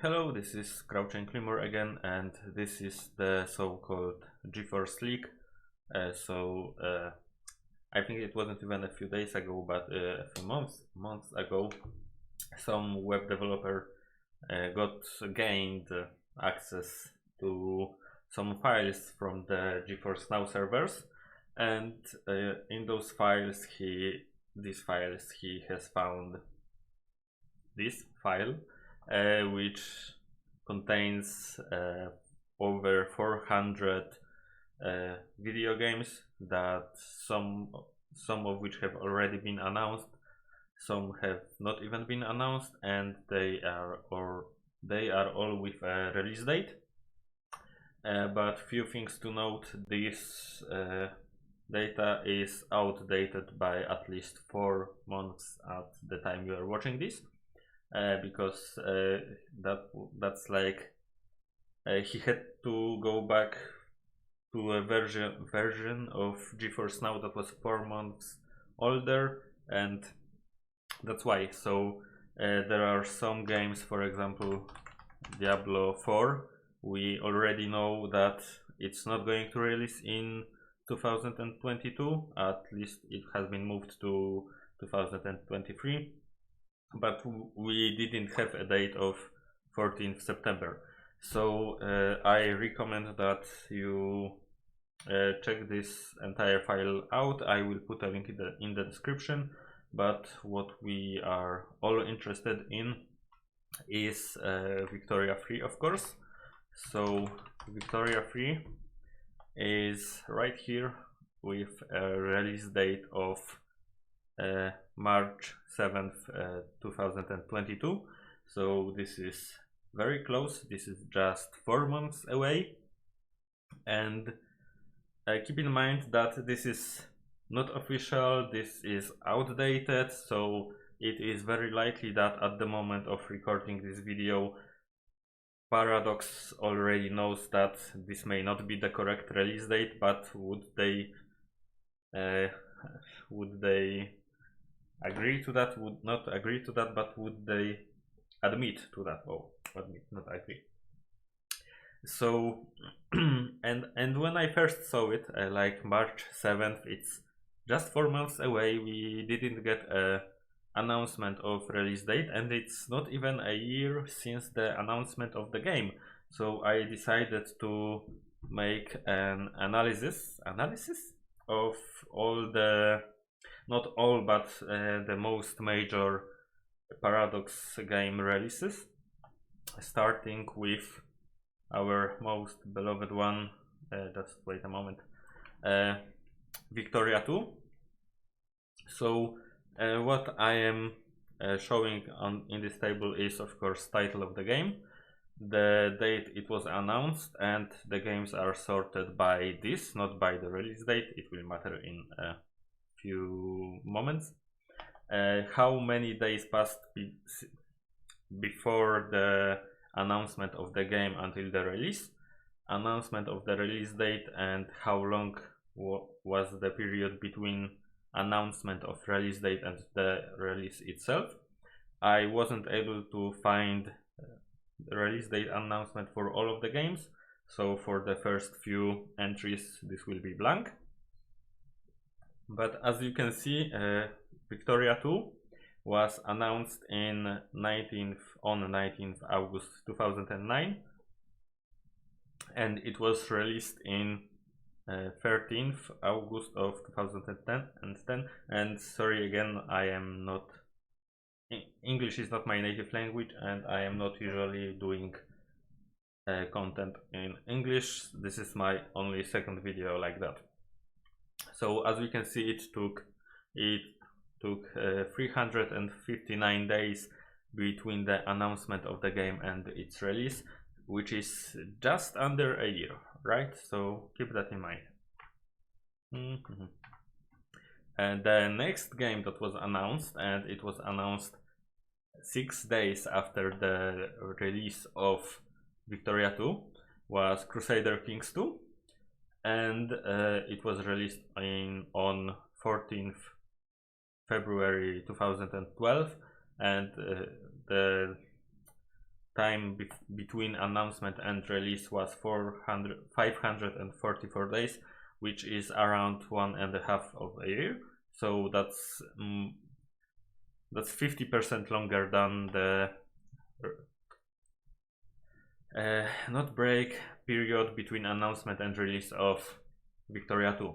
Hello, this is Crouching Lemur again, and this is the so-called Geforce leak. I think it wasn't even a few days ago, but a few months ago, some web developer gained access to some files from the Geforce Now servers, and in those files, he has found this file. Which contains over 400 video games that some of which have already been announced, some have not even been announced, and they are all with a release date. But few things to note: this data is outdated by at least 4 months at the time you are watching this. Because that's like he had to go back to a version of Geforce Now that was 4 months older, and that's why. So there are some games, for example Diablo 4, we already know that it's not going to release in 2022, at least it has been moved to 2023. But we didn't have a date of 14th September. So I recommend that you check this entire file out. I will put a link in the description. But what we are all interested in is Victoria 3, of course. So Victoria 3 is right here with a release date of March 7th, 2022. So this is very close. This is just 4 months away, and keep in mind that this is not official, this is outdated, so it is very likely that at the moment of recording this video, Paradox already knows that this may not be the correct release date, but would they agree to that? Would not agree to that, but would they admit to that? Oh, admit, not agree. So and when I first saw it, like March 7th, it's just 4 months away. We didn't get a announcement of release date, and it's not even a year since the announcement of the game. So I decided to make an analysis of all the, not all, but the most major Paradox game releases, starting with our most beloved one, just wait a moment, Victoria 2. So what I am showing in this table is, of course, title of the game, the date it was announced, and the games are sorted by this, not by the release date. It will matter in a few moments. How many days passed before the announcement of the game until the release, announcement of the release date, and how long was the period between announcement of release date and the release itself. I wasn't able to find the release date announcement for all of the games, so for the first few entries this will be blank. But as you can see, Victoria 2 was announced on 19th August 2009, and it was released in 13th August of 2010. And sorry again, I am not, English is not my native language, and I am not usually doing content in English. This is my only second video like that. So as we can see, it took 359 days between the announcement of the game and its release, which is just under a year, right? So keep that in mind. And the next game that was announced, and it was announced 6 days after the release of Victoria 2, was Crusader Kings 2, and it was released on 14th February 2012, and the time between announcement and release was 544 days, which is around 1.5 of a year. So that's 50% longer than the not break period between announcement and release of Victoria 2.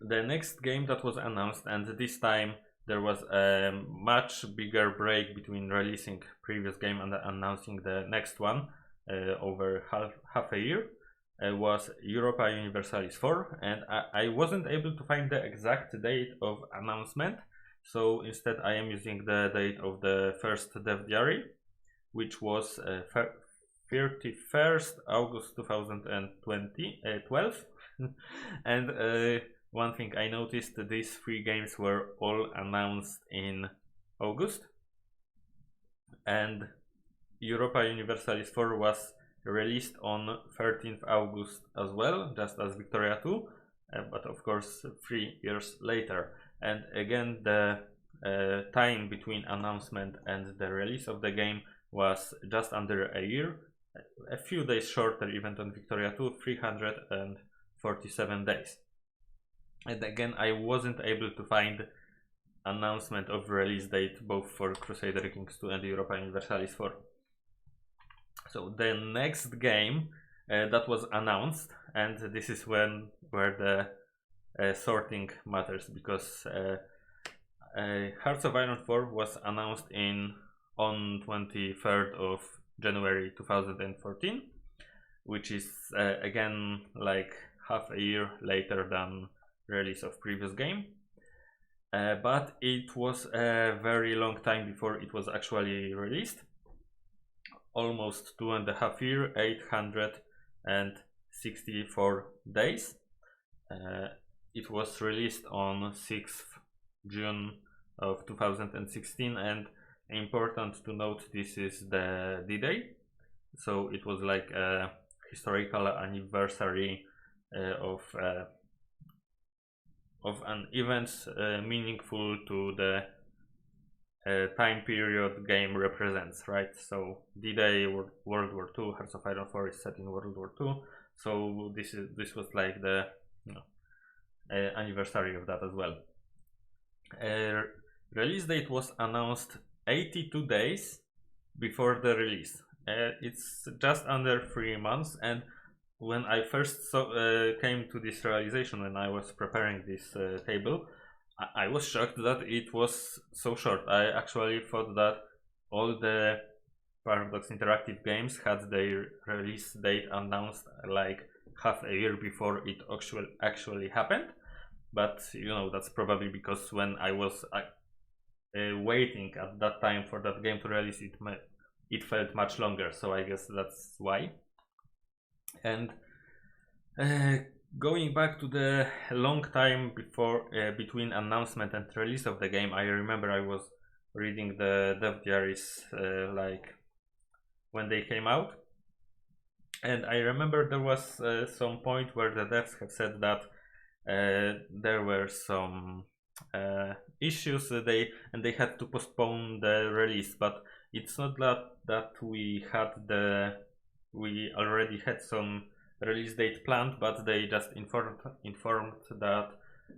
The next game that was announced, and this time there was a much bigger break between releasing previous game and announcing the next one, over half a year, was Europa Universalis 4, and I wasn't able to find the exact date of announcement, so instead I am using the date of the first dev diary, which was 31st August 2012. And one thing I noticed, these 3 games were all announced in August, and Europa Universalis 4 was released on 13th August as well, just as Victoria 2, but of course 3 years later. And again, the time between announcement and the release of the game was just under a year, a few days shorter even on Victoria 2, 347 days. And again, I wasn't able to find announcement of release date both for Crusader Kings 2 and Europa Universalis 4. So the next game that was announced, and this is where the sorting matters, because Hearts of Iron 4 was announced on 23rd of January 2014, which is again like half a year later than release of previous game, but it was a very long time before it was actually released, almost 2.5 years, 864 days. It was released on 6th June of 2016, and important to note, this is the D-Day, so it was like a historical anniversary of an event meaningful to the time period game represents, right? So D-Day, World War II, Hearts of Iron 4 is set in World War II, so this was like the anniversary of that as well. Release date was announced 82 days before the release. It's just under 3 months, and when I first came to this realization when I was preparing this table, I was shocked that it was so short. I actually thought that all the Paradox Interactive games had their release date announced like half a year before it actually happened, but you know, that's probably because when I was waiting at that time for that game to release, it felt much longer, so I guess that's why. And going back to the long time between announcement and release of the game, I remember I was reading the dev diaries like when they came out, and I remember there was some point where the devs have said that there were some issues they had to postpone the release, but it's not that we already had some release date planned, but they just informed that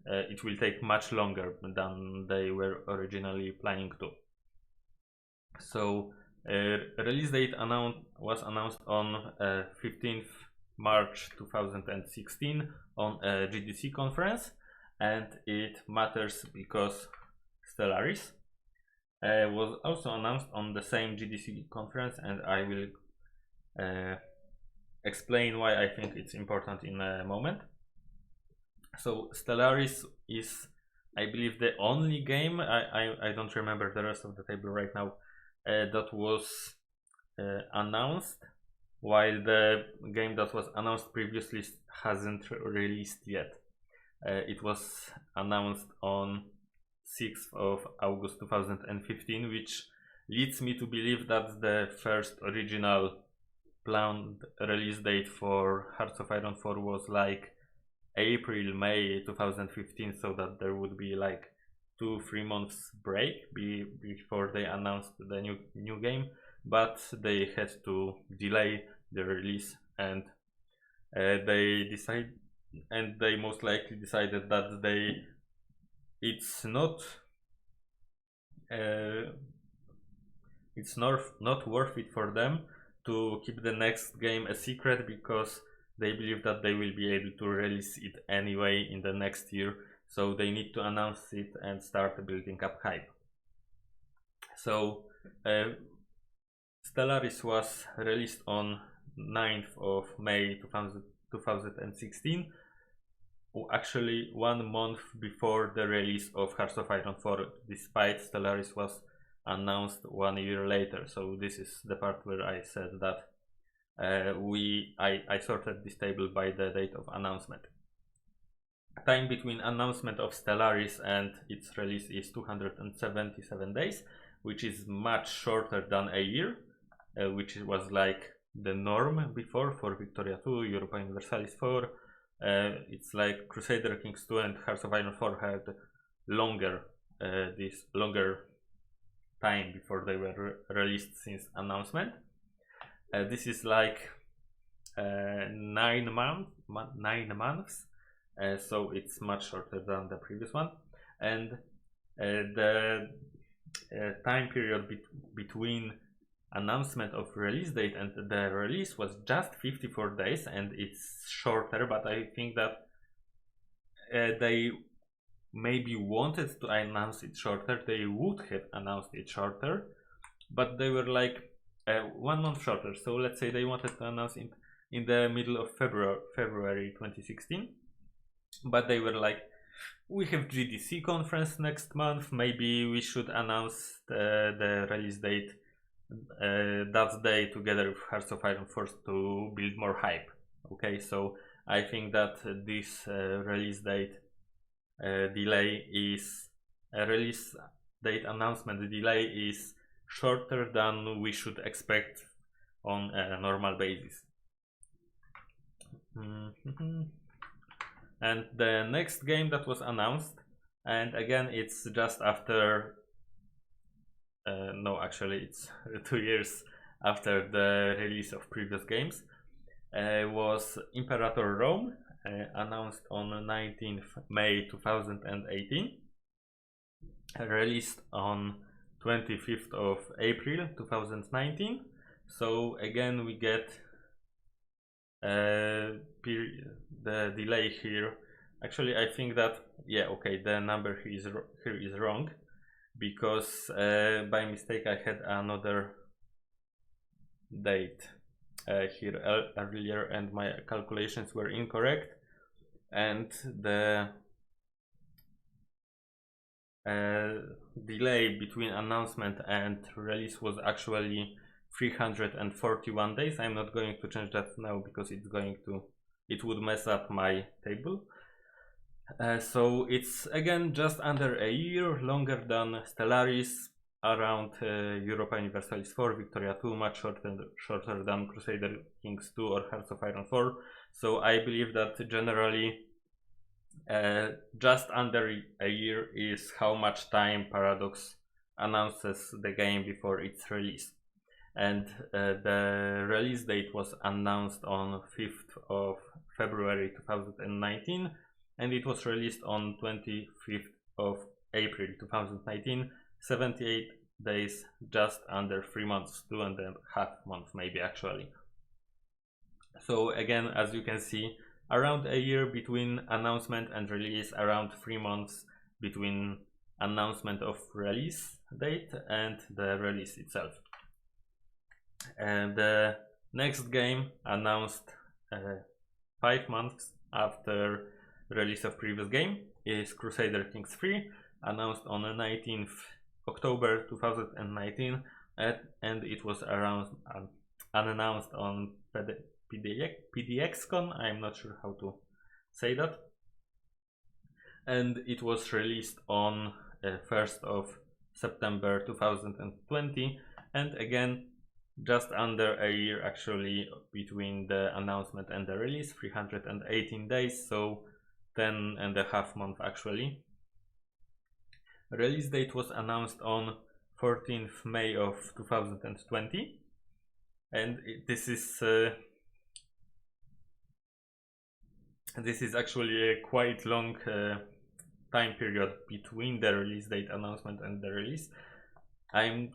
it will take much longer than they were originally planning to. So release date was announced on 15th March 2016 on a GDC conference, and it matters because Stellaris was also announced on the same GDC conference, and I will explain why I think it's important in a moment. So Stellaris is, I believe, the only game, I don't remember the rest of the table right now, that was announced, while the game that was announced previously hasn't released yet. It was announced on 6th of August 2015, which leads me to believe that the first original planned release date for Hearts of Iron 4 was like April, May 2015, so that there would be like 2-3 months break before they announced the new game. but they had to delay the release, and they most likely decided that it's not not worth it for them to keep the next game a secret, because they believe that they will be able to release it anyway in the next year, so they need to announce it and start building up hype. So Stellaris was released on 9th of May 2016, actually 1 month before the release of Hearts of Iron 4, despite Stellaris was announced 1 year later. So this is the part where I said that I sorted this table by the date of announcement. Time between announcement of Stellaris and its release is 277 days, which is much shorter than a year, which was like the norm before for Victoria 2, Europa Universalis 4. It's like Crusader Kings 2 and Hearts of Iron 4 had longer time before they were released since announcement. This is like 9 months, so it's much shorter than the previous one, and the time period between announcement of release date and the release was just 54 days, and it's shorter, but I think that they maybe wanted to announce it shorter. They would have announced it shorter, but they were like 1 month shorter. So let's say they wanted to announce it in the middle of February 2016, but they were like, we have GDC conference next month, maybe we should announce the release date that day together with Hearts of Iron 4 to build more hype. Okay, so I think that this release date release date announcement delay is shorter than we should expect on a normal basis. And the next game that was announced, and again it's just after no, actually it's 2 years after the release of previous games, was Imperator Rome, announced on 19th May 2018, released on 25th of April 2019. So again we get the delay here. Actually I think that, yeah, okay, the number here is wrong, because by mistake I had another date here earlier and my calculations were incorrect, and the delay between announcement and release was actually 341 days. I'm not going to change that now because it would mess up my table. So it's again just under a year longer than Stellaris, around Europa Universalis 4, Victoria 2, much shorter than Crusader Kings 2 or Hearts of Iron 4. So I believe that generally just under a year is how much time Paradox announces the game before its release. And the release date was announced on 5th of February 2019, and it was released on 25th of April 2019, 78 days, just under 3 months, 2.5 months maybe actually. So again, as you can see, around a year between announcement and release, around 3 months between announcement of release date and the release itself. And the next game announced 5 months after release of previous game is Crusader Kings 3, announced on 19th October 2019, and it was around unannounced on PDXCon. I'm not sure how to say that, and it was released on 1st of September 2020, and again just under a year actually between the announcement and the release, 318 days, so 10.5 months actually. Release date was announced on 14th May of 2020, and this is actually a quite long time period between the release date announcement and the release. I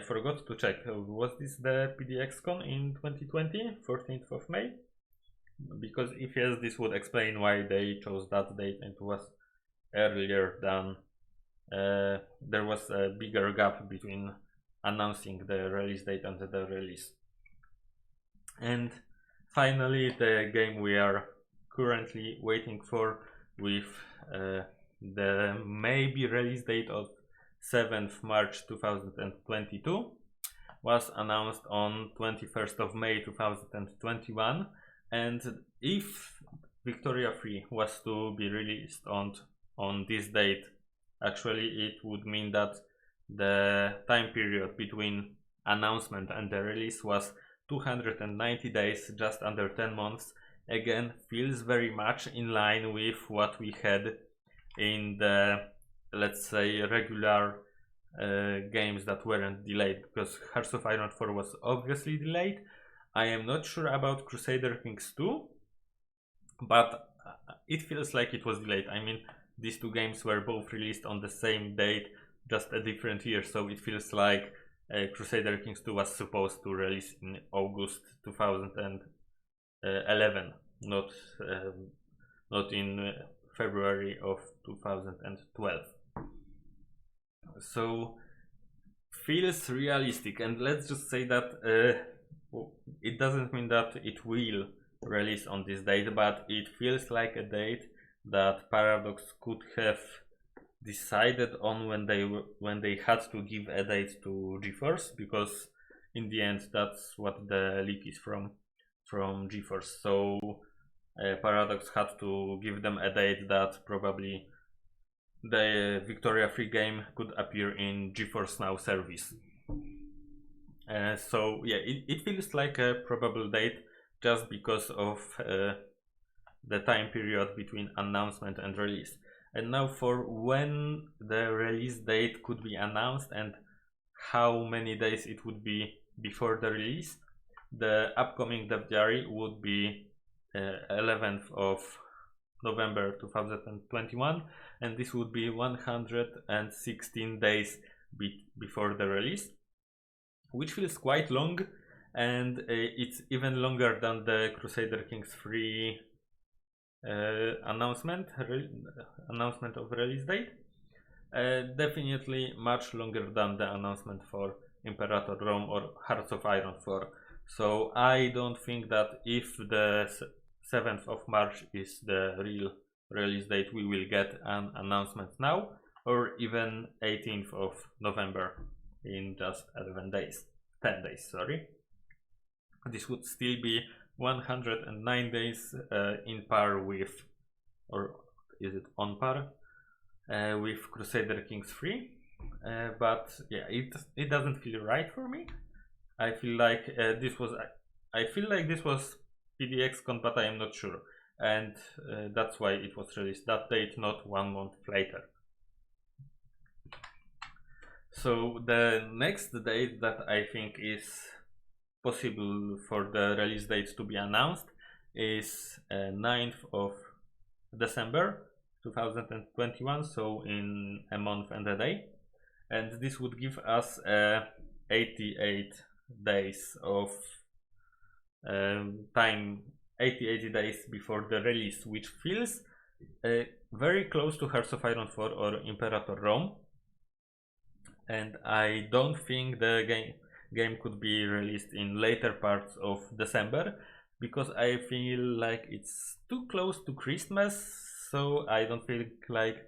forgot to check. Was this the PDXCon in 2020, 14th of May? Because if yes, this would explain why they chose that date and was earlier than there was a bigger gap between announcing the release date and the release. And finally, the game we are currently waiting for, with the maybe release date of 7th March 2022, was announced on 21st of May 2021. And if Victoria 3 was to be released on this date, actually it would mean that the time period between announcement and the release was 290 days, just under 10 months. Again, feels very much in line with what we had in the, let's say, regular games that weren't delayed, because Hearts of Iron 4 was obviously delayed. I am not sure about Crusader Kings 2, but it feels like it was delayed. I mean, these two games were both released on the same date, just a different year, so it feels like Crusader Kings 2 was supposed to release in August 2011, not in February of 2012. So feels realistic, and let's just say that it doesn't mean that it will release on this date, but it feels like a date that Paradox could have decided on when they had to give a date to Geforce, because in the end that's what the leak is from Geforce. So Paradox had to give them a date that probably the Victoria 3 game could appear in Geforce Now service. So yeah, it feels like a probable date, just because of the time period between announcement and release. And now for when the release date could be announced and how many days it would be before the release. The upcoming dev diary would be 11th of November 2021, and this would be 116 days before the release, which feels quite long, and it's even longer than the Crusader Kings 3 announcement of release date. Definitely much longer than the announcement for Imperator Rome or Hearts of Iron 4. So I don't think that if the 7th of March is the real release date, we will get an announcement now, or even 18th of November in just 10 days, sorry. This would still be 109 days in par with, or is it on par with Crusader Kings 3, but yeah, it doesn't feel right for me. I feel like this was PDXCon, but I am not sure, and that's why it was released that date, not 1 month later. So the next date that I think is possible for the release date to be announced is 9th of December 2021, so in a month and a day, and this would give us 88 days of time, 88 days before the release, which feels very close to Hearts of Iron 4 or Imperator Rome. And I don't think the game could be released in later parts of December, because I feel like it's too close to Christmas, so I don't feel like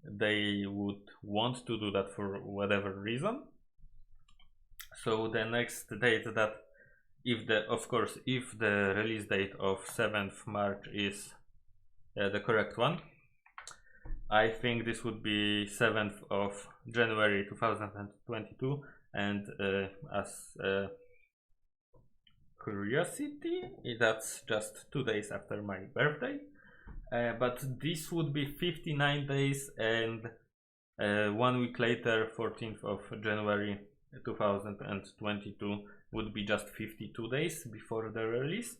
they would want to do that for whatever reason. So the next date that, if the release date of 7th March is the correct one, I think this would be 7th of January 2022, and as curiosity, that's just 2 days after my birthday, but this would be 59 days and 1 week later, 14th of January 2022, would be just 52 days before the release.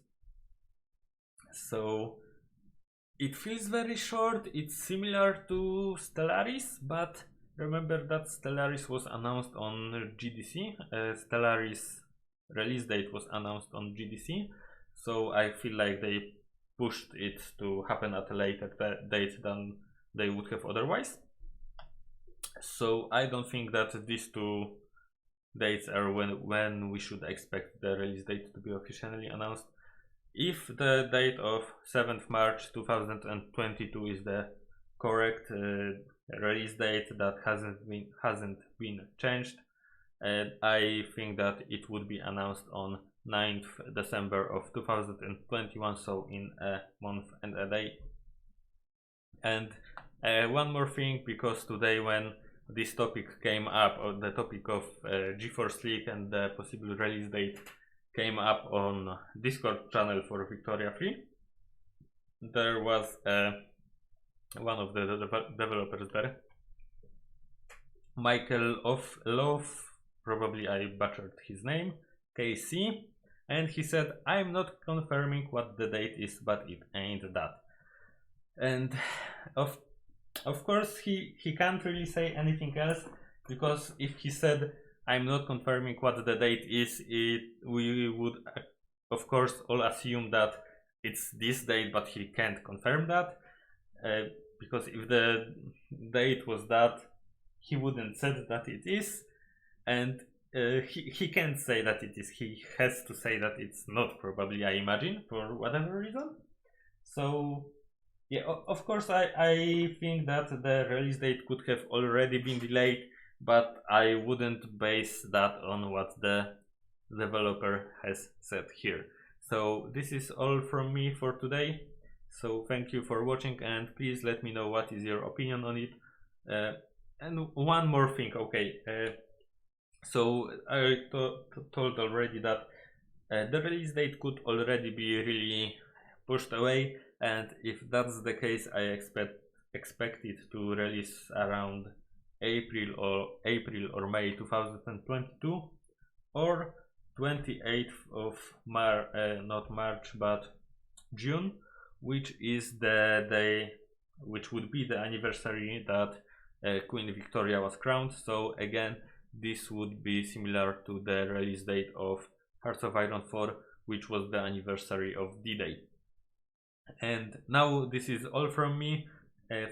So it feels very short. It's similar to Stellaris, but remember that Stellaris was announced on GDC. Stellaris release date was announced on GDC, so I feel like they pushed it to happen at a later date than they would have otherwise. So I don't think that these two dates are when we should expect the release date to be officially announced. If the date of 7th March 2022 is the correct release date that hasn't been changed, I think that it would be announced on 9th December of 2021, so in a month and a day. And one more thing, because today when this topic came up, or the topic of Geforce leak and the possible release date came up on Discord channel for Victoria 3, there was one of the developers there, Michael Love, probably I butchered his name, KC, and he said, "I'm not confirming what the date is, but it ain't that." And of course he can't really say anything else, because if he said, "I'm not confirming what the date is," we would of course all assume that it's this date, but he can't confirm that, because if the date was that, he wouldn't said that it is, and he can't say that it is. He has to say that it's not, probably, I imagine, for whatever reason. So yeah, of course I think that the release date could have already been delayed, but I wouldn't base that on what the developer has said here. So this is all from me for today. So thank you for watching, and please let me know what is your opinion on it. And one more thing, okay, so I told already that the release date could already be really pushed away, and if that's the case, I expect it to release around April or May 2022, or 28th of not March, but June, which is the day, which would be the anniversary that Queen Victoria was crowned. So again, this would be similar to the release date of Hearts of Iron 4, which was the anniversary of D-Day. And now this is all from me.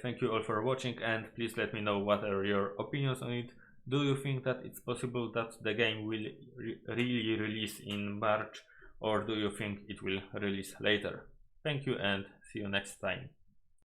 Thank you all for watching, and please let me know what are your opinions on it. Do you think that it's possible that the game will really release in March, or do you think it will release later? Thank you, and see you next time.